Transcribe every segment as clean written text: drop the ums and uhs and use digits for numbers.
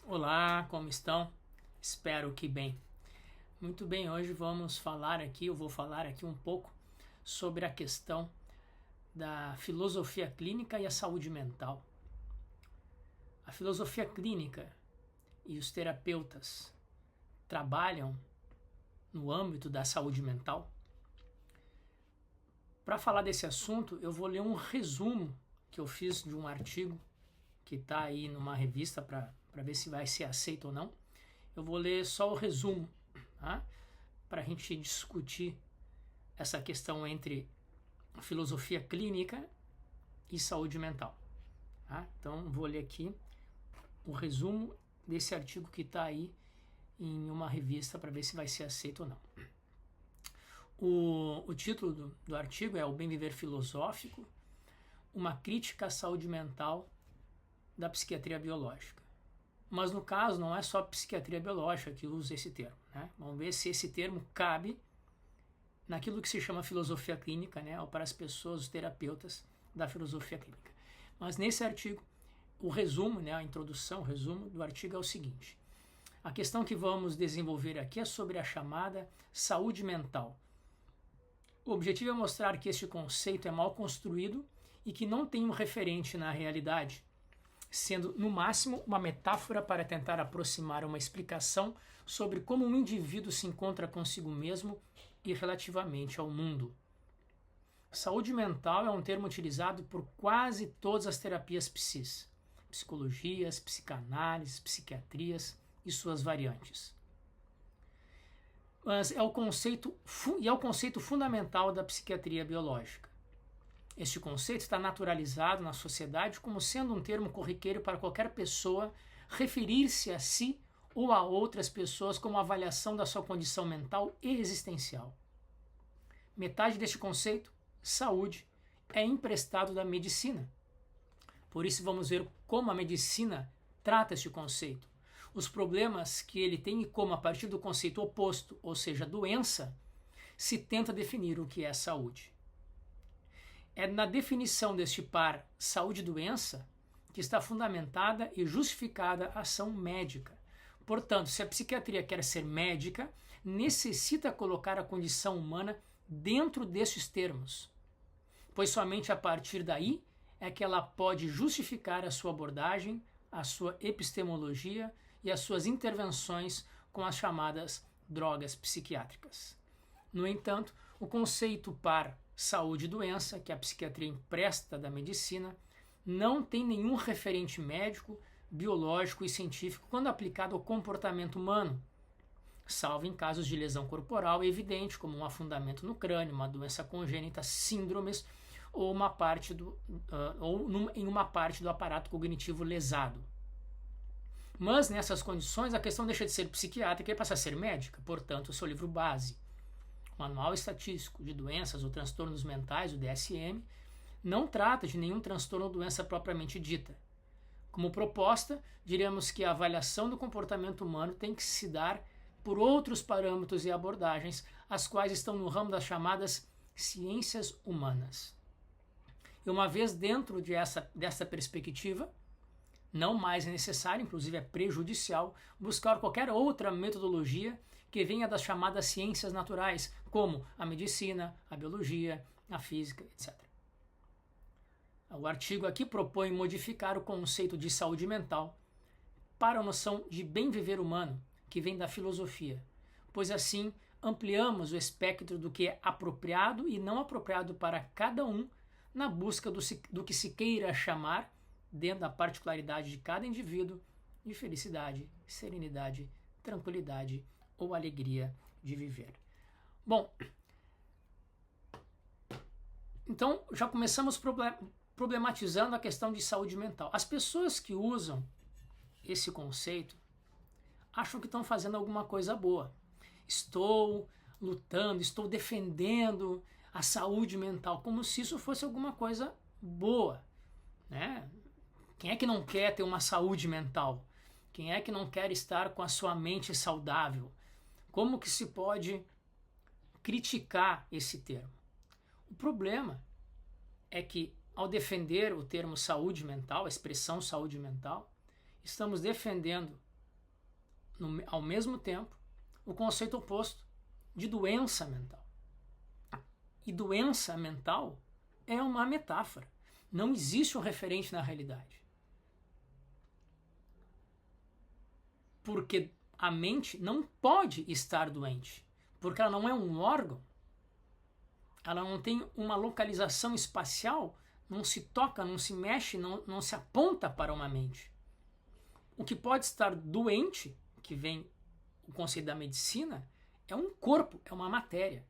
Olá, como estão? Espero que bem. Muito bem, hoje eu vou falar aqui um pouco sobre a questão da filosofia clínica e a saúde mental. A filosofia clínica e os terapeutas trabalham no âmbito da saúde mental. Para falar desse assunto, eu vou ler um resumo que eu fiz de um artigo que está aí numa revista para ver se vai ser aceito ou não. Eu vou ler só o resumo, tá? Para a gente discutir essa questão entre filosofia clínica e saúde mental. Tá? Então, vou ler aqui o resumo desse artigo que está aí em uma revista para ver se vai ser aceito ou não. O título do artigo é O Bem Viver Filosófico, uma crítica à saúde mental da psiquiatria biológica. Mas no caso não é só a psiquiatria biológica que usa esse termo, né? Vamos ver se esse termo cabe naquilo que se chama filosofia clínica, né? Ou para as pessoas, os terapeutas da filosofia clínica. Mas nesse artigo, o resumo, né? A introdução, o resumo do artigo é o seguinte. A questão que vamos desenvolver aqui é sobre a chamada saúde mental. O objetivo é mostrar que este conceito é mal construído e que não tem um referente na realidade, sendo, no máximo, uma metáfora para tentar aproximar uma explicação sobre como um indivíduo se encontra consigo mesmo e relativamente ao mundo. Saúde mental é um termo utilizado por quase todas as terapias psicologias, psicanálises, psiquiatrias e suas variantes. Mas é o conceito fundamental da psiquiatria biológica. Este conceito está naturalizado na sociedade como sendo um termo corriqueiro para qualquer pessoa referir-se a si ou a outras pessoas como avaliação da sua condição mental e existencial. Metade deste conceito, saúde, é emprestado da medicina. Por isso vamos ver como a medicina trata este conceito, os problemas que ele tem e como, a partir do conceito oposto, ou seja, doença, se tenta definir o que é saúde. É na definição deste par saúde-doença que está fundamentada e justificada a ação médica. Portanto, se a psiquiatria quer ser médica, necessita colocar a condição humana dentro desses termos, pois somente a partir daí é que ela pode justificar a sua abordagem, a sua epistemologia e as suas intervenções com as chamadas drogas psiquiátricas. No entanto, o conceito par saúde e doença, que a psiquiatria empresta da medicina, não tem nenhum referente médico, biológico e científico quando aplicado ao comportamento humano, salvo em casos de lesão corporal evidente, como um afundamento no crânio, uma doença congênita, síndromes ou em uma parte do aparato cognitivo lesado. Mas nessas condições a questão deixa de ser psiquiátrica e passa a ser médica, portanto o seu livro base, Manual Estatístico de Doenças ou Transtornos Mentais, o DSM, não trata de nenhum transtorno ou doença propriamente dita. Como proposta, diríamos que a avaliação do comportamento humano tem que se dar por outros parâmetros e abordagens, as quais estão no ramo das chamadas ciências humanas. E uma vez dentro dessa perspectiva, não mais é necessário, inclusive é prejudicial, buscar qualquer outra metodologia que venha das chamadas ciências naturais, como a medicina, a biologia, a física, etc. O artigo aqui propõe modificar o conceito de saúde mental para a noção de bem viver humano, que vem da filosofia, pois assim ampliamos o espectro do que é apropriado e não apropriado para cada um na busca do que se queira chamar, dentro da particularidade de cada indivíduo, de felicidade, serenidade, tranquilidade ou alegria de viver. Bom, então já começamos problematizando a questão de saúde mental. As pessoas que usam esse conceito acham que estão fazendo alguma coisa boa. Estou lutando, estou defendendo a saúde mental, como se isso fosse alguma coisa boa, né? Quem é que não quer ter uma saúde mental? Quem é que não quer estar com a sua mente saudável? Como que se pode criticar esse termo? O problema é que, ao defender o termo saúde mental, a expressão saúde mental, estamos defendendo ao mesmo tempo, o conceito oposto de doença mental. E doença mental é uma metáfora. Não existe um referente na realidade. Porque a mente não pode estar doente. Porque ela não é um órgão. Ela não tem uma localização espacial, não se toca, não se mexe, não se aponta para uma mente. O que pode estar doente, que vem o conceito da medicina, é um corpo, é uma matéria.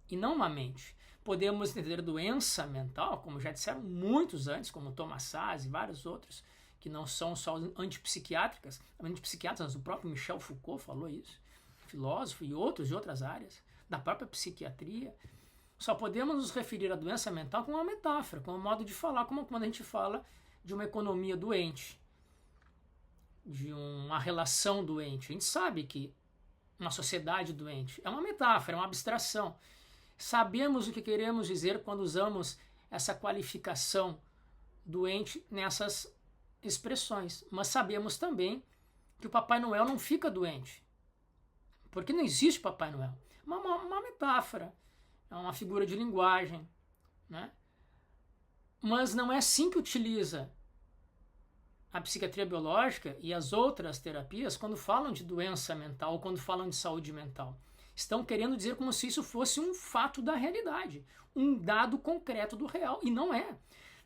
E não uma mente. Podemos entender doença mental, como já disseram muitos antes, como Thomas Szasz e vários outros, que não são só antipsiquiátricas, o próprio Michel Foucault falou isso, filósofo e outros de outras áreas, da própria psiquiatria. Só podemos nos referir à doença mental como uma metáfora, como um modo de falar, como quando a gente fala de uma economia doente, de uma relação doente. A gente sabe que uma sociedade doente é uma metáfora, é uma abstração. Sabemos o que queremos dizer quando usamos essa qualificação doente nessas expressões, mas sabemos também que o Papai Noel não fica doente, porque não existe Papai Noel. É uma metáfora, é uma figura de linguagem, né? Mas não é assim que utiliza a psiquiatria biológica e as outras terapias quando falam de doença mental ou quando falam de saúde mental. Estão querendo dizer como se isso fosse um fato da realidade, um dado concreto do real, e não é.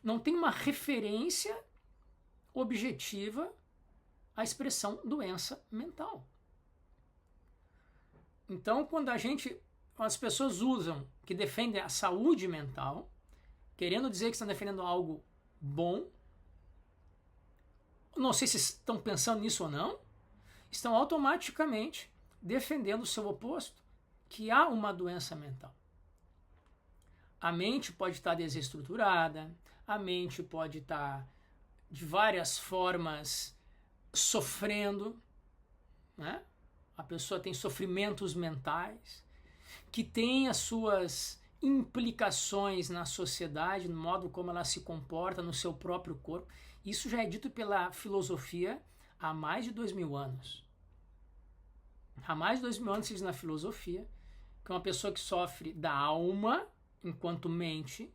Não tem uma referência objetiva à expressão doença mental. Então, quando as pessoas usam, que defendem a saúde mental, querendo dizer que estão defendendo algo bom, não sei se estão pensando nisso ou não, estão automaticamente defendendo o seu oposto, que há uma doença mental. A mente pode estar desestruturada, a mente pode estar de várias formas sofrendo, né? A pessoa tem sofrimentos mentais, que tem as suas implicações na sociedade, no modo como ela se comporta, no seu próprio corpo. Isso já é dito pela filosofia há mais de 2000 anos. Há mais de 2000 anos se diz na filosofia que uma pessoa que sofre da alma, enquanto mente,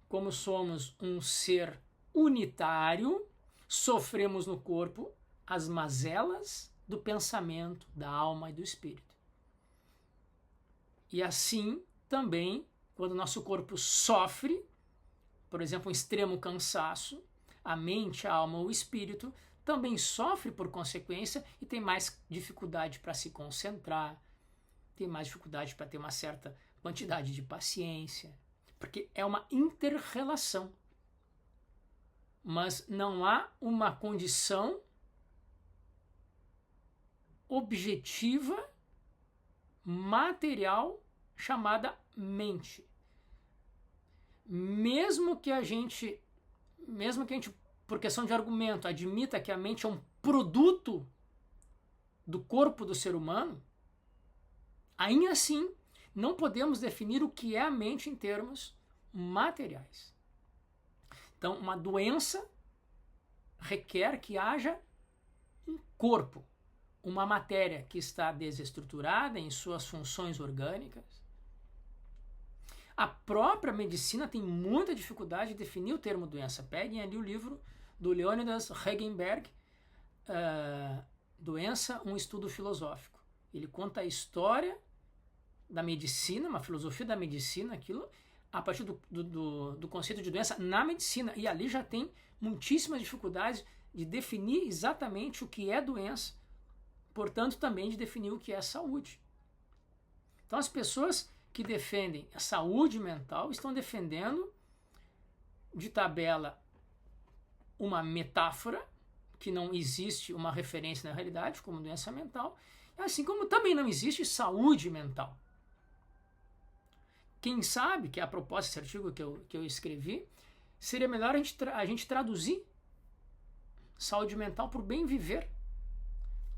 como somos um ser unitário, sofremos no corpo as mazelas do pensamento, da alma e do espírito. E assim também, quando o nosso corpo sofre, por exemplo, um extremo cansaço, a mente, a alma ou o espírito também sofre por consequência e tem mais dificuldade para se concentrar, tem mais dificuldade para ter uma certa quantidade de paciência, porque é uma inter-relação. Mas não há uma condição objetiva, material, chamada mente. Mesmo que a gente, por questão de argumento, admita que a mente é um produto do corpo do ser humano, ainda assim não podemos definir o que é a mente em termos materiais. Então, uma doença requer que haja um corpo, uma matéria que está desestruturada em suas funções orgânicas. A própria medicina tem muita dificuldade de definir o termo doença. Peguem ali o livro do Leonidas Regenberg, Doença, um estudo filosófico. Ele conta a história da medicina, uma filosofia da medicina, aquilo, a partir do conceito de doença na medicina. E ali já tem muitíssimas dificuldades de definir exatamente o que é doença, portanto também de definir o que é saúde. Então as pessoas que defendem a saúde mental estão defendendo de tabela uma metáfora, que não existe uma referência na realidade como doença mental, assim como também não existe saúde mental. Quem sabe, que é a proposta desse artigo que eu escrevi, seria melhor a gente traduzir saúde mental por bem viver,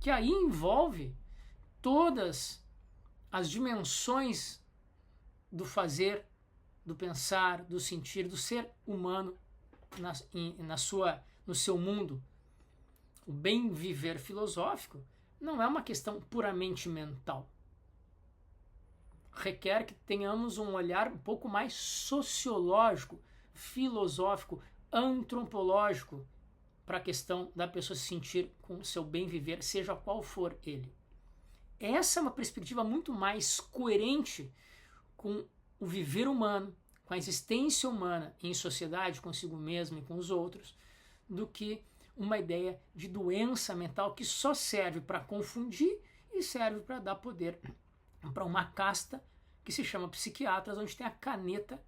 que aí envolve todas as dimensões do fazer, do pensar, do sentir, do ser humano no seu mundo. O bem viver filosófico não é uma questão puramente mental. Requer que tenhamos um olhar um pouco mais sociológico, filosófico, antropológico para a questão da pessoa se sentir com o seu bem viver, seja qual for ele. Essa é uma perspectiva muito mais coerente com o viver humano, com a existência humana em sociedade, consigo mesmo e com os outros, do que uma ideia de doença mental que só serve para confundir e serve para dar poder para uma casta que se chama psiquiatras, onde tem a caneta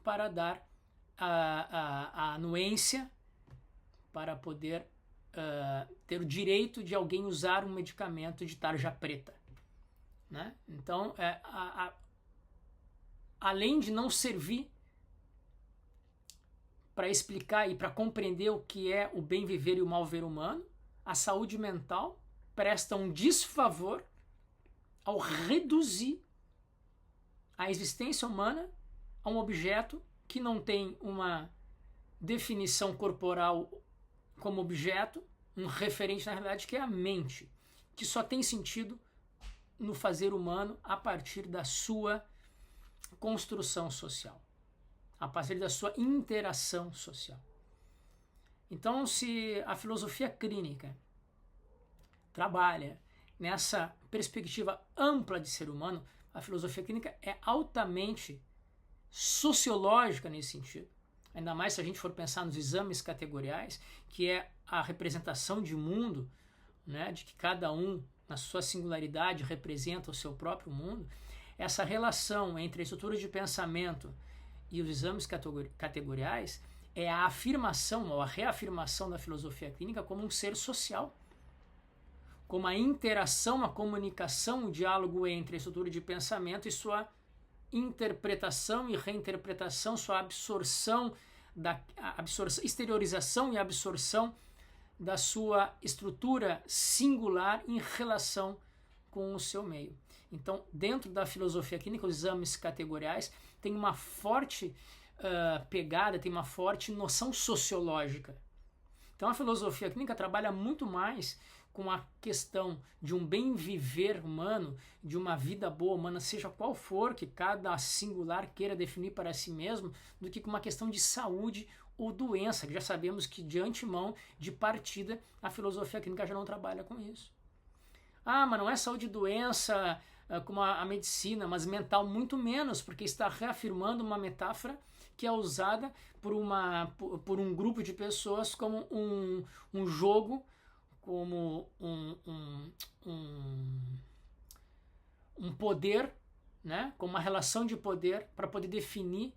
para dar a anuência, para poder ter o direito de alguém usar um medicamento de tarja preta. Né? Então, além de não servir para explicar e para compreender o que é o bem viver e o mal viver humano, a saúde mental presta um desfavor ao reduzir a existência humana a um objeto que não tem uma definição corporal como objeto, um referente na realidade que é a mente, que só tem sentido no fazer humano a partir da sua construção social, a partir da sua interação social. Então, se a filosofia clínica trabalha nessa perspectiva ampla de ser humano, a filosofia clínica é altamente sociológica nesse sentido. Ainda mais se a gente for pensar nos exames categoriais, que é a representação de mundo, né, de que cada um, na sua singularidade, representa o seu próprio mundo. Essa relação entre a estrutura de pensamento e os exames categoriais é a afirmação ou a reafirmação da filosofia clínica como um ser social, como a interação, a comunicação, o diálogo entre a estrutura de pensamento e sua interpretação e reinterpretação, sua absorção, exteriorização e absorção da sua estrutura singular em relação com o seu meio. Então, dentro da filosofia clínica, os exames categoriais têm uma forte pegada, tem uma forte noção sociológica. Então, a filosofia clínica trabalha muito mais com a questão de um bem viver humano, de uma vida boa humana, seja qual for que cada singular queira definir para si mesmo, do que com uma questão de saúde ou doença, que já sabemos que de antemão, de partida, a filosofia clínica já não trabalha com isso. Ah, mas não é saúde e doença como a medicina, mas mental muito menos, porque está reafirmando uma metáfora que é usada por um grupo de pessoas como um jogo, como um poder, né? Como uma relação de poder para poder definir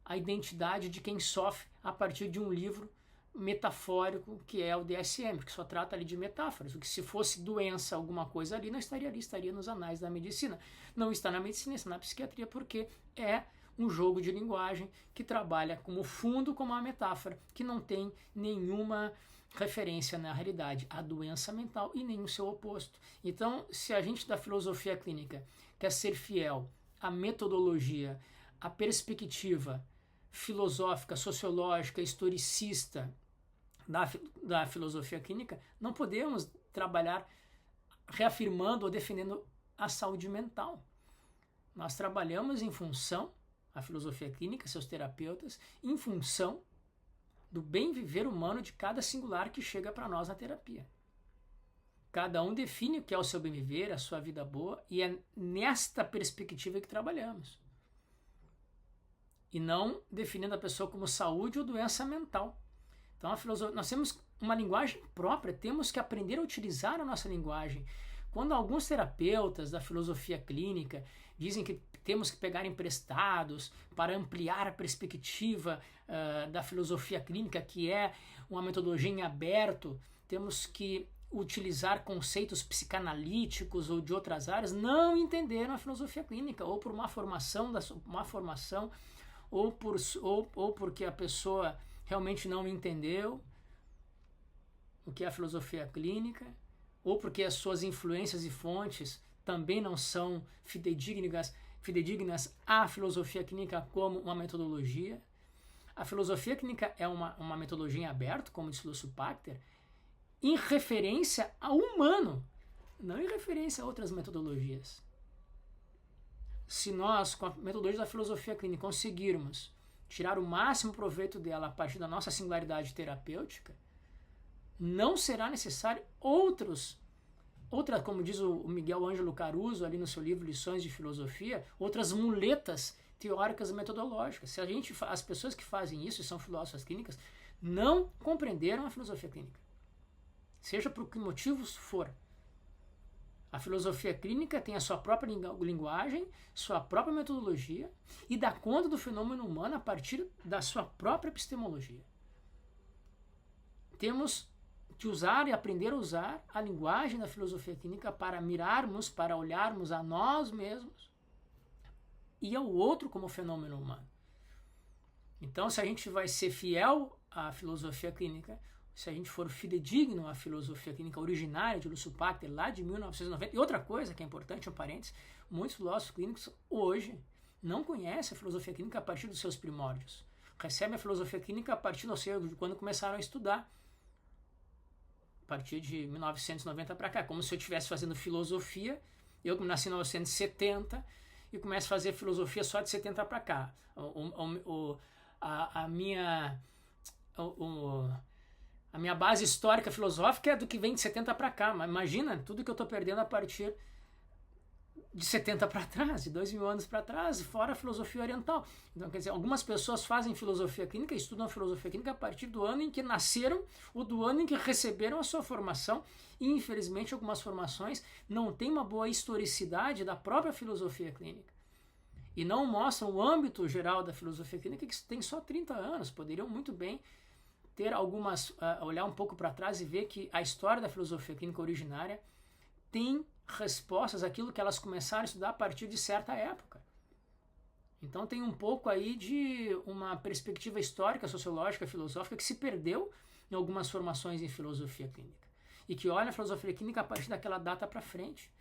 a identidade de quem sofre a partir de um livro metafórico que é o DSM, que só trata ali de metáforas. O que se fosse doença, alguma coisa ali, não estaria ali, estaria nos anais da medicina. Não está na medicina, está na psiquiatria, porque é um jogo de linguagem que trabalha como fundo, como uma metáfora, que não tem nenhuma referência na realidade à doença mental e nem o seu oposto. Então, se a gente da filosofia clínica quer ser fiel à metodologia, à perspectiva filosófica, sociológica, historicista da filosofia clínica, não podemos trabalhar reafirmando ou defendendo a saúde mental. Nós trabalhamos em função, a filosofia clínica, seus terapeutas, em função do bem viver humano de cada singular que chega para nós na terapia. Cada um define o que é o seu bem viver, a sua vida boa, e é nesta perspectiva que trabalhamos. E não definindo a pessoa como saúde ou doença mental. Então, nós temos uma linguagem própria, temos que aprender a utilizar a nossa linguagem. Quando alguns terapeutas da filosofia clínica dizem que temos que pegar emprestados para ampliar a perspectiva da filosofia clínica, que é uma metodologia em aberto, temos que utilizar conceitos psicanalíticos ou de outras áreas, não entenderam a filosofia clínica, ou por má formação, ou porque a pessoa realmente não entendeu o que é a filosofia clínica, ou porque as suas influências e fontes também não são fidedignas à filosofia clínica como uma metodologia. A filosofia clínica é uma metodologia em aberto, como disse Lúcio Pachter, em referência ao humano, não em referência a outras metodologias. Se nós, com a metodologia da filosofia clínica, conseguirmos tirar o máximo proveito dela a partir da nossa singularidade terapêutica, não será necessário como diz o Miguel Ângelo Caruso ali no seu livro Lições de Filosofia, outras muletas teóricas e metodológicas. As pessoas que fazem isso e são filósofas clínicas não compreenderam a filosofia clínica. Seja por que motivos for. A filosofia clínica tem a sua própria linguagem, sua própria metodologia e dá conta do fenômeno humano a partir da sua própria epistemologia. Temos que usar e aprender a usar a linguagem da filosofia clínica para mirarmos, para olharmos a nós mesmos e ao outro como fenômeno humano. Então, se a gente vai ser fiel à filosofia clínica, se a gente for fidedigno à filosofia clínica originária de Lúcio Pachter, lá de 1990, e outra coisa que é importante, um parênteses, muitos filósofos clínicos hoje não conhecem a filosofia clínica a partir dos seus primórdios. Recebem a filosofia clínica a partir de quando começaram a estudar, a partir de 1990 para cá, como se eu estivesse fazendo filosofia, eu que nasci em 1970 e começo a fazer filosofia só de 70 para cá. A minha base histórica filosófica é do que vem de 70 para cá, mas imagina tudo que eu estou perdendo a partir de 70 para trás, de 2000 anos para trás, fora a filosofia oriental. Então, quer dizer, algumas pessoas fazem filosofia clínica, estudam filosofia clínica a partir do ano em que nasceram ou do ano em que receberam a sua formação, e infelizmente algumas formações não têm uma boa historicidade da própria filosofia clínica e não mostram o âmbito geral da filosofia clínica, que tem só 30 anos, poderiam muito bem ter olhar um pouco para trás e ver que a história da filosofia clínica originária tem respostas àquilo que elas começaram a estudar a partir de certa época. Então tem um pouco aí de uma perspectiva histórica, sociológica, filosófica que se perdeu em algumas formações em filosofia clínica e que olha a filosofia clínica a partir daquela data para frente.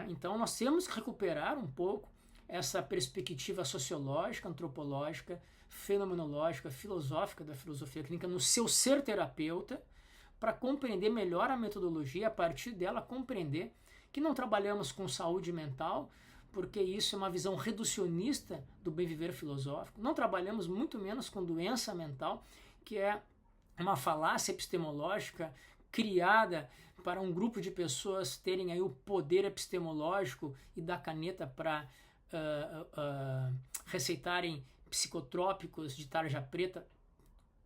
Então nós temos que recuperar um pouco essa perspectiva sociológica, antropológica, fenomenológica, filosófica da filosofia clínica no seu ser terapeuta, para compreender melhor a metodologia, a partir dela compreender que não trabalhamos com saúde mental, porque isso é uma visão reducionista do bem-viver filosófico, não trabalhamos muito menos com doença mental, que é uma falácia epistemológica criada para um grupo de pessoas terem aí o poder epistemológico e da caneta para receitarem psicotrópicos de tarja preta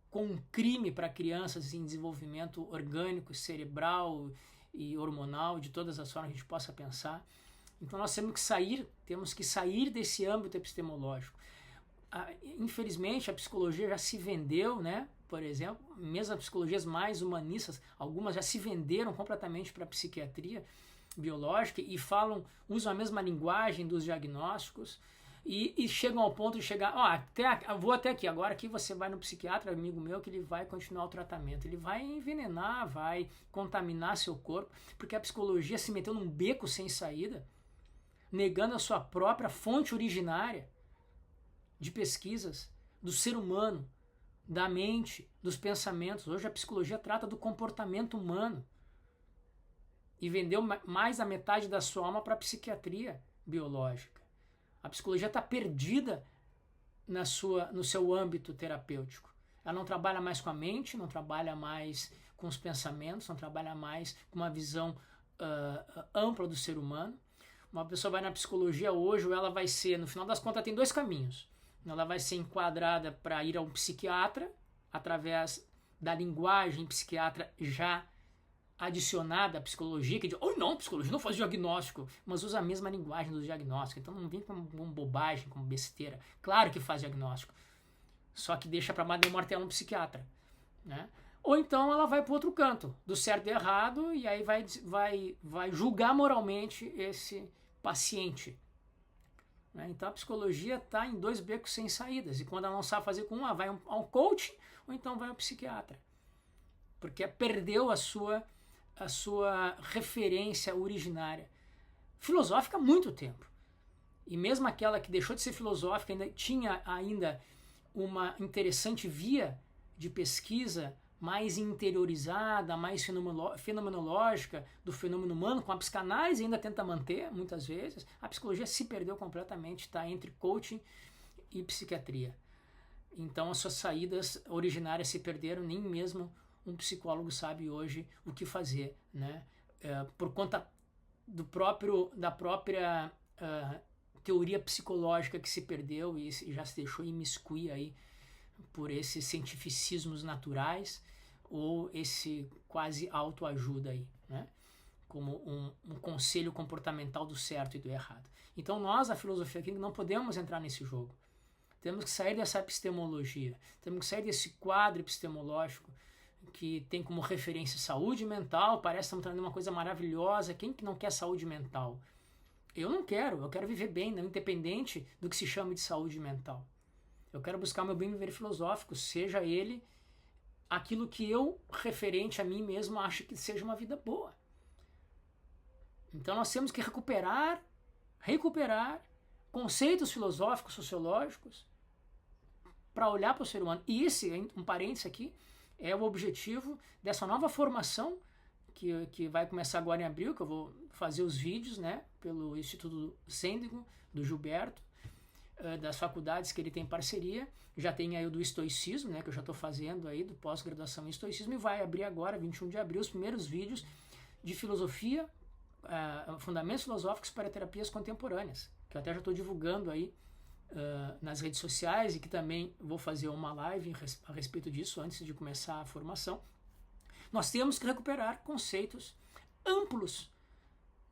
com um crime para crianças em desenvolvimento orgânico, cerebral e hormonal, de todas as formas que a gente possa pensar. Então nós temos que sair desse âmbito epistemológico. Infelizmente a psicologia já se vendeu, né? Por exemplo, mesmo as psicologias mais humanistas, algumas já se venderam completamente para a psiquiatria biológica e usam a mesma linguagem dos diagnósticos, e chegam ao ponto de chegar, vou até aqui, agora aqui você vai no psiquiatra, amigo meu, que ele vai continuar o tratamento, ele vai envenenar, vai contaminar seu corpo, porque a psicologia se meteu num beco sem saída, negando a sua própria fonte originária de pesquisas do ser humano, da mente, dos pensamentos. Hoje a psicologia trata do comportamento humano e vendeu mais da metade da sua alma para a psiquiatria biológica. A psicologia está perdida no seu âmbito terapêutico. Ela não trabalha mais com a mente, não trabalha mais com os pensamentos, não trabalha mais com uma visão ampla do ser humano. Uma pessoa vai na psicologia hoje, ou ela vai ser, no final das contas, tem dois caminhos. Ela vai ser enquadrada para ir a um psiquiatra, através da linguagem psiquiatra já adicionada à psicologia, que diz, não, psicologia não faz diagnóstico, mas usa a mesma linguagem do diagnóstico, então não vem com bobagem, com besteira. Claro que faz diagnóstico, só que deixa para bater o martelo no psiquiatra, né? Ou então ela vai para outro canto, do certo e errado, e aí vai julgar moralmente esse paciente, né? Então a psicologia está em dois becos sem saídas, e quando ela não sabe fazer com uma, vai ao coach, ou então vai ao psiquiatra, porque perdeu a sua referência originária filosófica há muito tempo. E mesmo aquela que deixou de ser filosófica tinha ainda uma interessante via de pesquisa mais interiorizada, mais fenomenológica do fenômeno humano, com a psicanálise ainda tenta manter, muitas vezes. A psicologia se perdeu completamente, está entre coaching e psiquiatria. Então as suas saídas originárias se perderam, nem mesmo um psicólogo sabe hoje o que fazer, né? Por conta da própria teoria psicológica que se perdeu e já se deixou imiscuir aí por esses cientificismos naturais ou esse quase autoajuda aí, né? Como um conselho comportamental do certo e do errado. Então nós, a filosofia clínica, não podemos entrar nesse jogo. Temos que sair dessa epistemologia, temos que sair desse quadro epistemológico que tem como referência saúde mental, parece que estamos trazendo uma coisa maravilhosa. Quem que não quer saúde mental? Eu não quero, eu quero viver bem, não, independente do que se chame de saúde mental. Eu quero buscar meu bem viver filosófico, seja ele aquilo que eu, referente a mim mesmo, acho que seja uma vida boa. Então nós temos que recuperar conceitos filosóficos, sociológicos, para olhar para o ser humano. E esse, um parênteses aqui, é o objetivo dessa nova formação que vai começar agora em abril, que eu vou fazer os vídeos, né, pelo Instituto Sêndigo, do Gilberto, das faculdades que ele tem parceria. Já tem aí o do estoicismo, né, que eu já estou fazendo aí, do pós-graduação em estoicismo, e vai abrir agora, 21 de abril, os primeiros vídeos de filosofia, fundamentos filosóficos para terapias contemporâneas, que eu até já estou divulgando aí nas redes sociais, e que também vou fazer uma live a respeito disso antes de começar a formação. Nós temos que recuperar conceitos amplos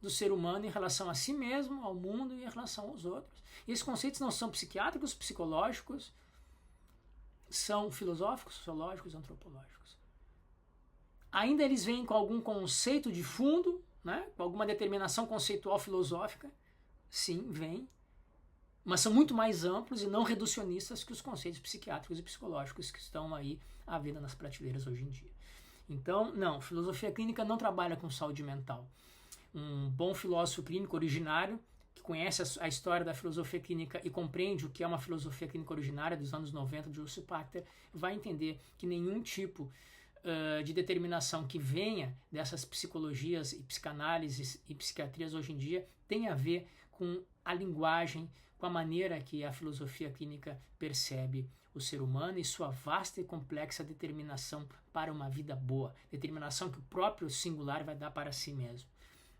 do ser humano em relação a si mesmo, ao mundo e em relação aos outros. E esses conceitos não são psiquiátricos, psicológicos, são filosóficos, sociológicos, antropológicos. Ainda eles vêm com algum conceito de fundo, né? Com alguma determinação conceitual filosófica, sim, vem, mas são muito mais amplos e não reducionistas que os conceitos psiquiátricos e psicológicos que estão aí à venda nas prateleiras hoje em dia. Então, não, filosofia clínica não trabalha com saúde mental. Um bom filósofo clínico originário, que conhece a história da filosofia clínica e compreende o que é uma filosofia clínica originária dos anos 90 de Urso Pachter, vai entender que nenhum tipo de determinação que venha dessas psicologias e psicanálises e psiquiatrias hoje em dia tem a ver com a linguagem, com a maneira que a filosofia clínica percebe o ser humano e sua vasta e complexa determinação para uma vida boa, determinação que o próprio singular vai dar para si mesmo.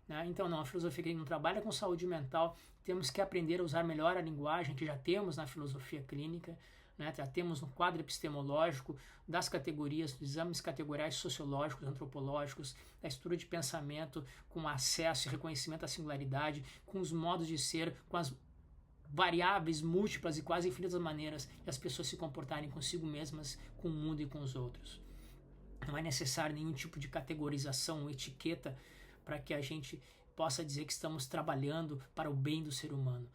Né? Então, não, a filosofia clínica não trabalha com saúde mental, temos que aprender a usar melhor a linguagem que já temos na filosofia clínica, né? Já temos no quadro epistemológico das categorias, dos exames categoriais sociológicos, antropológicos, da estrutura de pensamento, com acesso e reconhecimento à singularidade, com os modos de ser, com as variáveis, múltiplas e quase infinitas maneiras de as pessoas se comportarem consigo mesmas, com o mundo e com os outros. Não é necessário nenhum tipo de categorização ou etiqueta para que a gente possa dizer que estamos trabalhando para o bem do ser humano,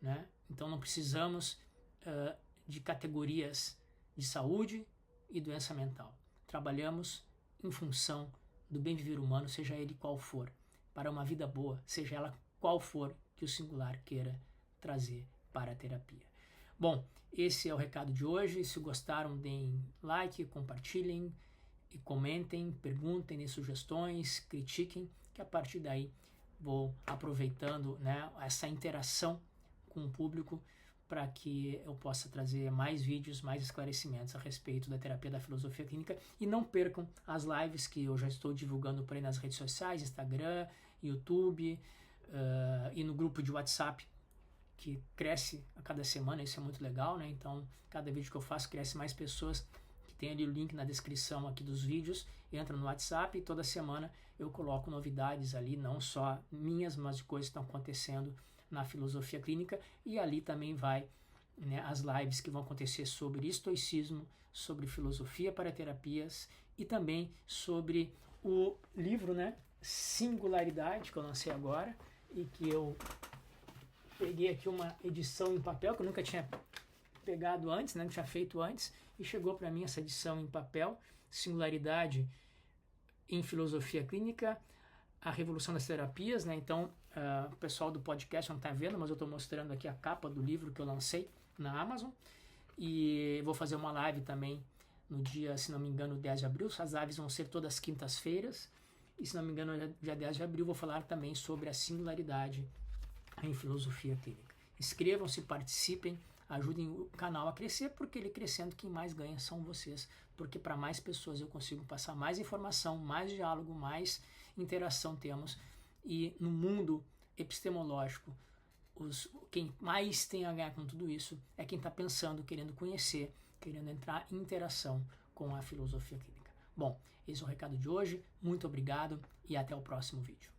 né? Então não precisamos de categorias de saúde e doença mental. Trabalhamos em função do bem viver humano, seja ele qual for, para uma vida boa, seja ela qual for que o singular queira trazer para a terapia. Bom, esse é o recado de hoje. Se gostaram, deem like, compartilhem e comentem, perguntem, deem sugestões, critiquem, que a partir daí vou aproveitando, né, essa interação com o público para que eu possa trazer mais vídeos, mais esclarecimentos a respeito da terapia da filosofia clínica. E não percam as lives que eu já estou divulgando por aí nas redes sociais, Instagram, YouTube e no grupo de WhatsApp, que cresce a cada semana. Isso é muito legal, né? Então, cada vídeo que eu faço cresce mais pessoas, que tem ali o link na descrição aqui dos vídeos, entra no WhatsApp e toda semana eu coloco novidades ali, não só minhas, mas de coisas que estão acontecendo na filosofia clínica, e ali também vai, né, as lives que vão acontecer sobre estoicismo, sobre filosofia para terapias e também sobre o livro, né, Singularidade, que eu lancei agora e que eu peguei aqui uma edição em papel que eu nunca tinha pegado antes, né, não tinha feito antes, e chegou para mim essa edição em papel, Singularidade em Filosofia Clínica, a Revolução das Terapias, né? Então, o pessoal do podcast não está vendo, mas eu estou mostrando aqui a capa do livro que eu lancei na Amazon, e vou fazer uma live também no dia, se não me engano, 10 de abril. As lives vão ser todas quintas-feiras. E se não me engano, dia 10 de abril, vou falar também sobre a singularidade em filosofia clínica. Inscrevam-se, participem, ajudem o canal a crescer, porque ele crescendo, quem mais ganha são vocês. Porque para mais pessoas eu consigo passar mais informação, mais diálogo, mais interação temos. E no mundo epistemológico, quem mais tem a ganhar com tudo isso é quem está pensando, querendo conhecer, querendo entrar em interação com a filosofia clínica. Bom, esse é o recado de hoje. Muito obrigado e até o próximo vídeo.